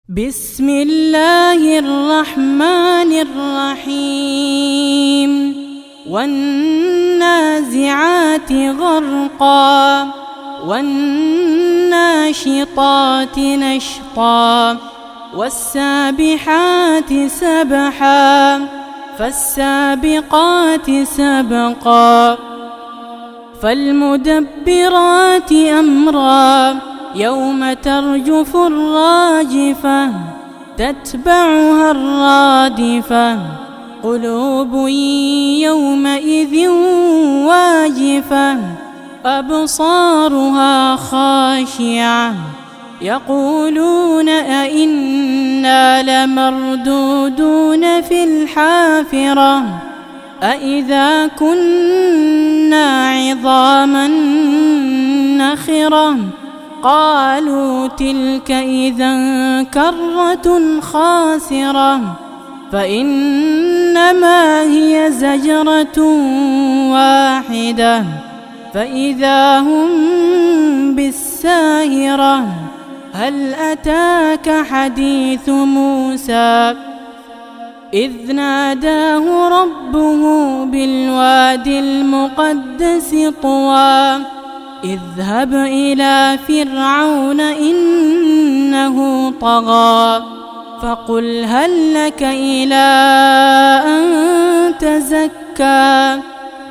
بسم الله الرحمن الرحيم والنازعات غرقا والناشطات نشطا والسابحات سبحا فالسابقات سبقا فالمدبرات أمرا يوم ترجف الراجفة تتبعها الرادفة قلوب يومئذ واجفة أبصارها خاشعة يقولون أئنا لمردودون في الحافرة أئذا كنا عظاما نخرة قالوا تلك إذا كرة خاسرة فإنما هي زجرة واحدة فإذا هم بالساهرة هل أتاك حديث موسى إذ ناداه ربه بالوادي المقدس طوى اذهب إلى فرعون إنه طغى فقل هل لك إلى أن تزكى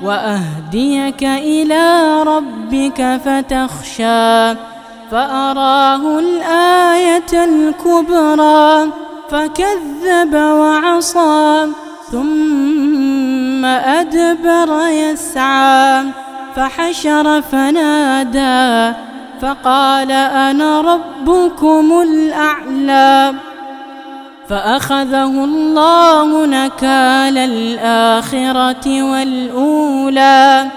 وأهديك إلى ربك فتخشى فأراه الآية الكبرى فكذب وعصى ثم أدبر يسعى فحشر فنادى فقال أنا ربكم الأعلى فأخذه الله نكال الآخرة والأولى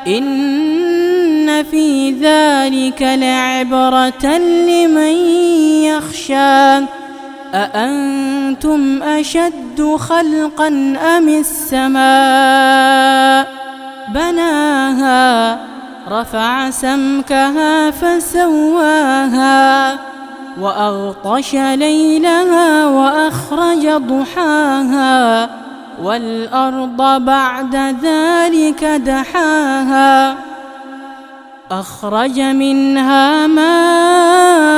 إن في ذلك لعبرة لمن يخشى أأنتم أشد خلقا أم السماء بناها رفع سمكها فسواها وأغطش ليلها وأخرج ضحاها والأرض بعد ذلك دحاها أخرج منها ماءها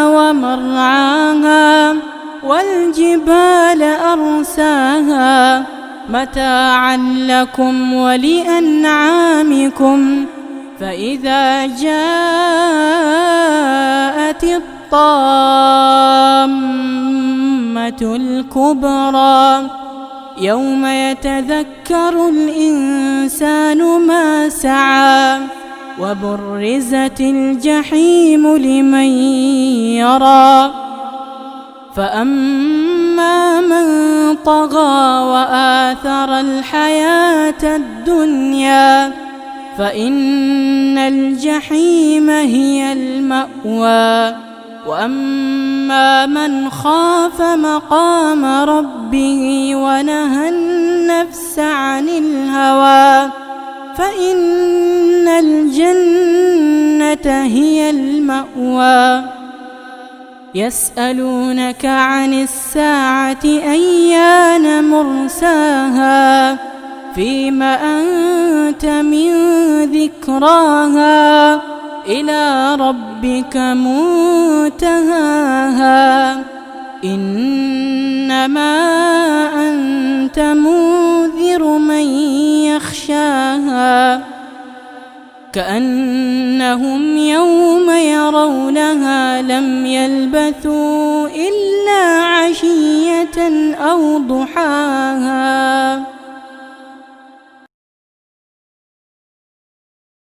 ومرعاها والجبال أرساها متاعا لكم ولأنعامكم فإذا جاءت الطامة الكبرى يوم يتذكر الإنسان ما سعى وبرزت الجحيم لمن يرى فأما من طغى وآثر الحياة الدنيا فإن الجحيم هي المأوى وأما من خاف مقام ربه ونهى النفس عن الهوى فإن الجنة هي المأوى يسألونك عن الساعة أيان مرساها فيم أنت من ذكراها إلى ربك منتهاها إنما أنت منذر من يخشاها كأنهم يوم يرونها لم يلبثوا إلا عشية أو ضحاها.